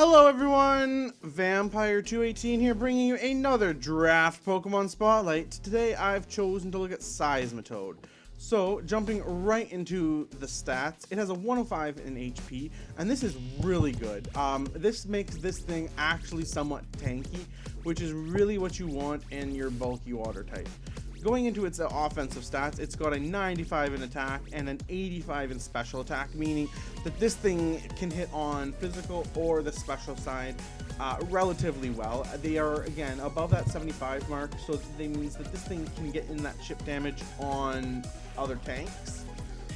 Hello everyone, Vampire218 here bringing you another draft Pokemon Spotlight. Today I've chosen to look at Seismitoad. So, jumping right into the stats, it has a 105 in HP, and this is really good. This makes this thing actually somewhat tanky, which is really what you want in your bulky water type. Going into its offensive stats, it's got a 95 in attack and an 85 in special attack, meaning that this thing can hit on physical or the special side relatively well. They are, again, above that 75 mark, so that means that this thing can get in that chip damage on other tanks.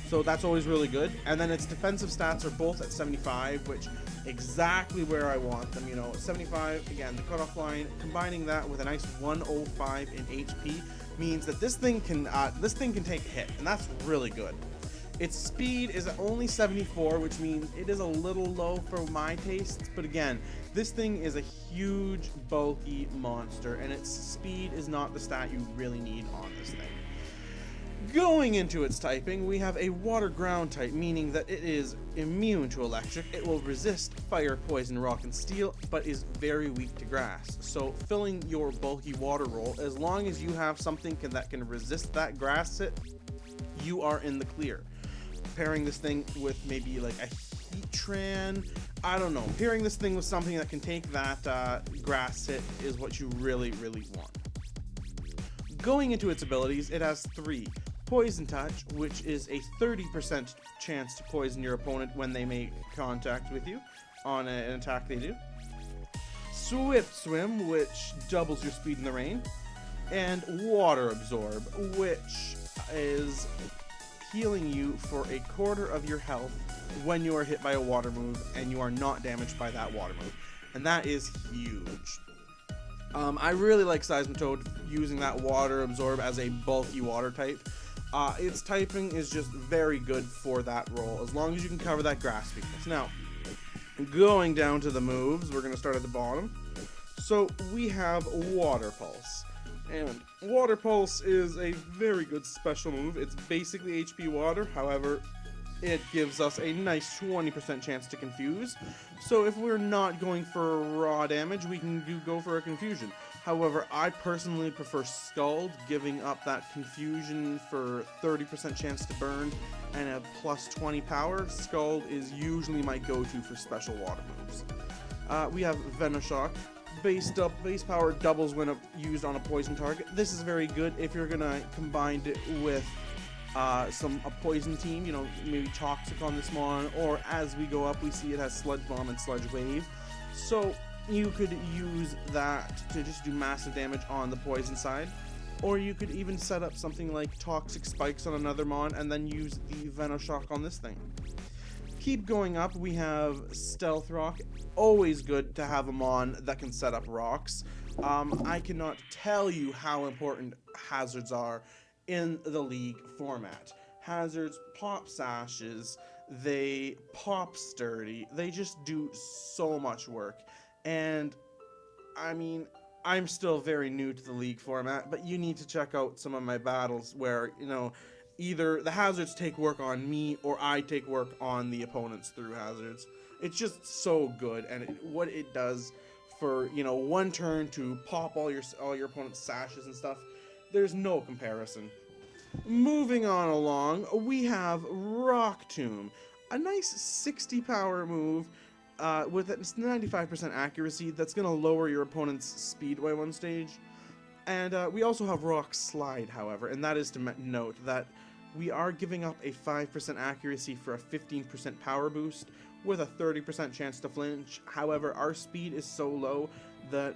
So that's always really good. And then its defensive stats are both at 75, which exactly where I want them. You know, 75, again, the cutoff line, combining that with a nice 105 in HP means that this thing can take a hit, and that's really good. Its speed is at only 74, which means it is a little low for my tastes, but again, this thing is a huge, bulky monster, and its speed is not the stat you really need on this thing. Going into its typing, we have a water ground type, meaning that it is immune to electric. It will resist fire, poison, rock, and steel, but is very weak to grass. So filling your bulky water roll, as long as you have something that can resist that grass hit, you are in the clear. Pairing this thing with maybe like a Heatran, I don't know. Pairing this thing with something that can take that grass hit is what you really, really want. Going into its abilities, it has 3. Poison Touch, which is a 30% chance to poison your opponent when they make contact with you on an attack they do. Swift Swim, which doubles your speed in the rain. And Water Absorb, which is healing you for a quarter of your health when you are hit by a water move and you are not damaged by that water move. And that is huge. I really like Seismitoad using that Water Absorb as a bulky water type. Its typing is just very good for that role, as long as you can cover that grass weakness. Now, going down to the moves, we're going to start at the bottom. So, we have Water Pulse. And Water Pulse is a very good special move. It's basically HP Water, however, it gives us a nice 20% chance to confuse. So if we're not going for raw damage, we can go for a confusion. However, I personally prefer Scald, giving up that confusion for 30% chance to burn and a plus 20 power. Scald is usually my go-to for special water moves. We have Venoshock. Base power doubles when used on a poison target. This is very good if you're gonna combine it with a poison team, you know, maybe Toxic on this one, or as we go up we see it has Sludge Bomb and Sludge Wave, so you could use that to just do massive damage on the poison side, or you could even set up something like Toxic Spikes on another mon and then use the Venoshock on this thing. Keep going up, we have Stealth Rock. Always good to have a mon that can set up rocks. I cannot tell you how important hazards are in the league format. Hazards pop sashes, they pop sturdy, they just do so much work. And I mean, I'm still very new to the league format, but you need to check out some of my battles where, you know, either the hazards take work on me or I take work on the opponents through hazards. It's just so good, and what it does for, you know, one turn to pop all your opponent's sashes and stuff, there's no comparison. Moving on along, we have Rock Tomb, a nice 60 power move with a 95% accuracy that's going to lower your opponent's speed by one stage. And we also have Rock Slide, however, and that is to note that we are giving up a 5% accuracy for a 15% power boost with a 30% chance to flinch. However, our speed is so low that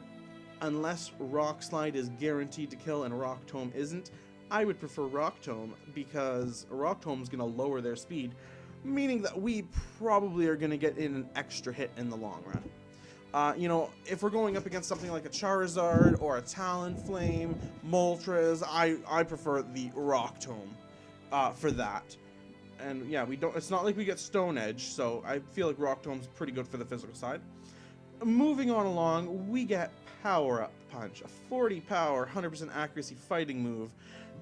unless Rock Slide is guaranteed to kill and Rock Tomb isn't, I would prefer Rock Tomb, because Rock Tomb is going to lower their speed, meaning that we probably are going to get in an extra hit in the long run. You know, if we're going up against something like a Charizard or a Talonflame, Moltres, I prefer the Rock Tomb for that. And yeah, it's not like we get Stone Edge, so I feel like Rock Tomb's pretty good for the physical side. Moving on along, we get Power Up Punch, a 40 power, 100% accuracy fighting move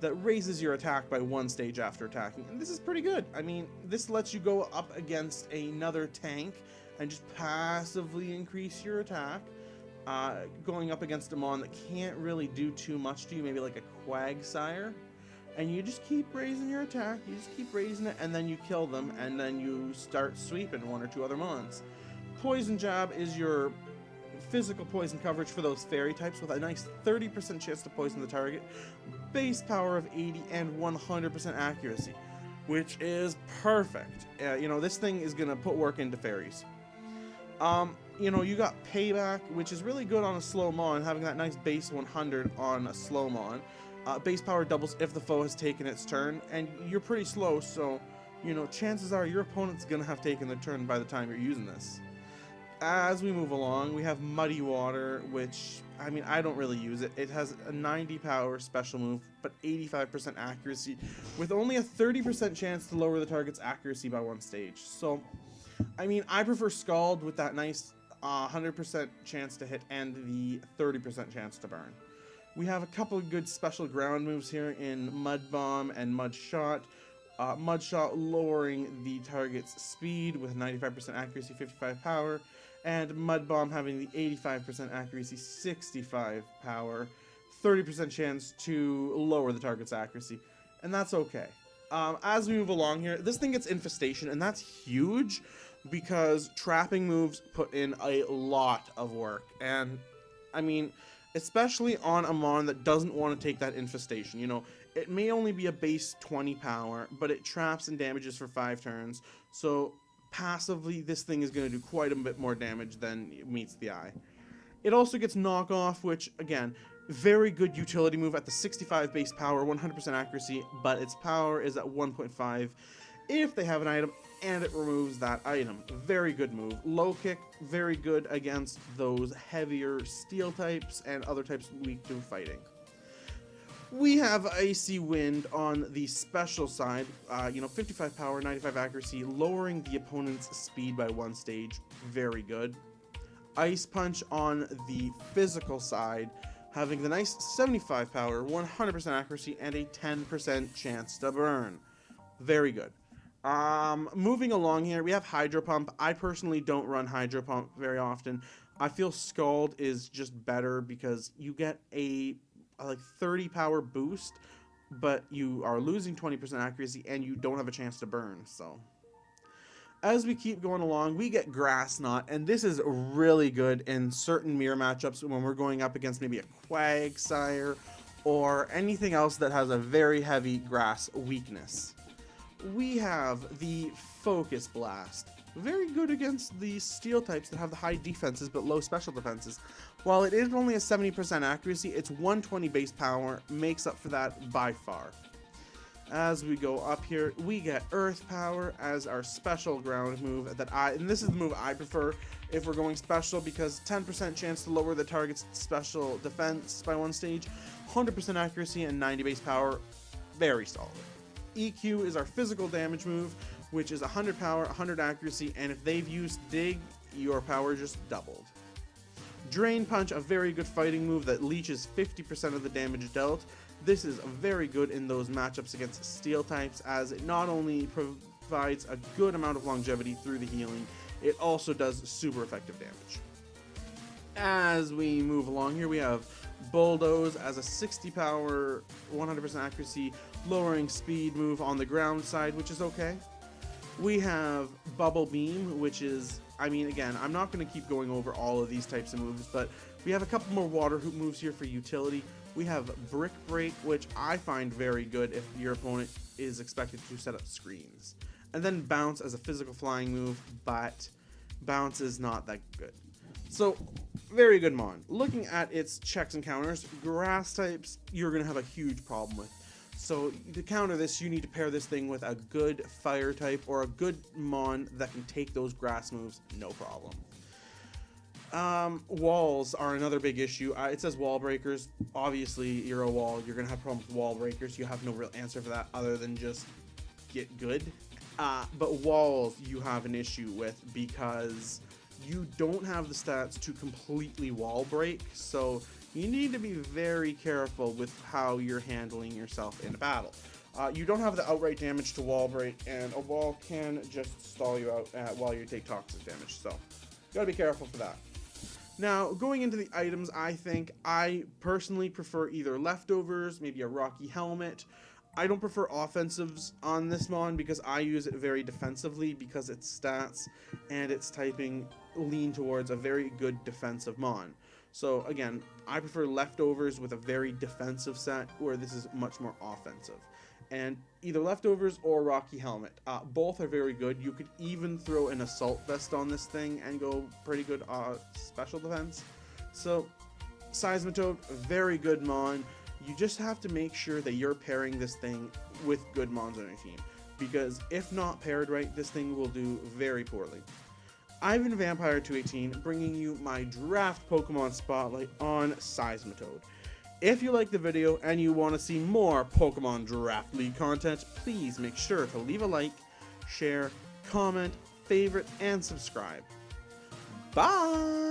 that raises your attack by one stage after attacking. And this is pretty good. I mean, this lets you go up against another tank and just passively increase your attack. Going up against a mon that can't really do too much to you, maybe like a Quagsire, and you just keep raising your attack, you just keep raising it, and then you kill them, and then you start sweeping one or two other mons. Poison Jab is your physical poison coverage for those fairy types with a nice 30% chance to poison the target, base power of 80, and 100% accuracy, which is perfect. You know, this thing is going to put work into fairies. You know, you got Payback, which is really good on a slow mon, having that nice base 100 on a slow mon. Base power doubles if the foe has taken its turn, and you're pretty slow, so, you know, chances are your opponent's going to have taken their turn by the time you're using this. As we move along, we have Muddy Water, which, I mean, I don't really use it. It has a 90 power special move, but 85% accuracy, with only a 30% chance to lower the target's accuracy by one stage. So, I mean, I prefer Scald with that nice 100% chance to hit and the 30% chance to burn. We have a couple of good special ground moves here in Mud Bomb and Mud Shot. Mud Shot lowering the target's speed with 95% accuracy, 55 power, and Mud Bomb having the 85% accuracy, 65 power, 30% chance to lower the target's accuracy, and that's okay. As we move along here, this thing gets Infestation, and that's huge because trapping moves put in a lot of work, and I mean, especially on a mon that doesn't want to take that Infestation. You know, it may only be a base 20 power, but it traps and damages for 5 turns, so passively this thing is going to do quite a bit more damage than meets the eye. It also gets Knock Off, which, again, very good utility move at the 65 base power, 100% accuracy, but its power is at 1.5 if they have an item, and it removes that item. Very good move. Low kick, very good against those heavier steel types and other types weak to fighting. We have Icy Wind on the special side, you know, 55 power, 95 accuracy, lowering the opponent's speed by 1 stage, very good. Ice Punch on the physical side, having the nice 75 power, 100% accuracy, and a 10% chance to burn, very good. Moving along here, we have Hydro Pump. I personally don't run Hydro Pump very often. I feel Scald is just better because you get a like 30 power boost, but you are losing 20% accuracy and you don't have a chance to burn. So as we keep going along, we get Grass Knot, and this is really good in certain mirror matchups when we're going up against maybe a Quagsire or anything else that has a very heavy grass weakness. We have the Focus Blast. Very good against the steel types that have the high defenses but low special defenses. While it is only a 70% accuracy, its 120 base power makes up for that by far. As we go up here, we get Earth Power as our special ground move and this is the move I prefer if we're going special, because 10% chance to lower the target's special defense by 1 stage, 100% accuracy, and 90 base power. Very solid. EQ is our physical damage move, which is 100 power, 100 accuracy, and if they've used Dig, your power just doubled. Drain Punch, a very good fighting move that leeches 50% of the damage dealt. This is very good in those matchups against steel types, as it not only provides a good amount of longevity through the healing, it also does super effective damage. As we move along here, we have Bulldoze as a 60 power, 100% accuracy, lowering speed move on the ground side, which is okay. We have Bubble Beam, which is, I mean, again, I'm not going to keep going over all of these types of moves, but we have a couple more water hoop moves here for utility. We have Brick Break, which I find very good if your opponent is expected to set up screens. And then Bounce as a physical flying move, but Bounce is not that good. So, very good mon. Looking at its checks and counters, grass types you're going to have a huge problem with. So to counter this, you need to pair this thing with a good fire type or a good mon that can take those grass moves, no problem. Walls are another big issue. It says wall breakers. Obviously, you're a wall. You're going to have problems with wall breakers. You have no real answer for that other than just get good. But walls you have an issue with because you don't have the stats to completely wall break. So you need to be very careful with how you're handling yourself in a battle. You don't have the outright damage to wall break, and a wall can just stall you out while you take toxic damage, so gotta be careful for that. Now, going into the items, I personally prefer either leftovers, maybe a rocky helmet. I don't prefer offensives on this mon because I use it very defensively because its stats and its typing lean towards a very good defensive mon. So again, I prefer leftovers with a very defensive set where this is much more offensive. And either leftovers or rocky helmet. Both are very good. You could even throw an assault vest on this thing and go pretty good special defense. So Seismitoad, very good mon. You just have to make sure that you're pairing this thing with good mons on your team, because if not paired right, this thing will do very poorly. I've been Vampire 218, bringing you my draft Pokemon Spotlight on Seismitoad. If you like the video and you want to see more Pokemon Draft League content, please make sure to leave a like, share, comment, favorite, and subscribe. Bye!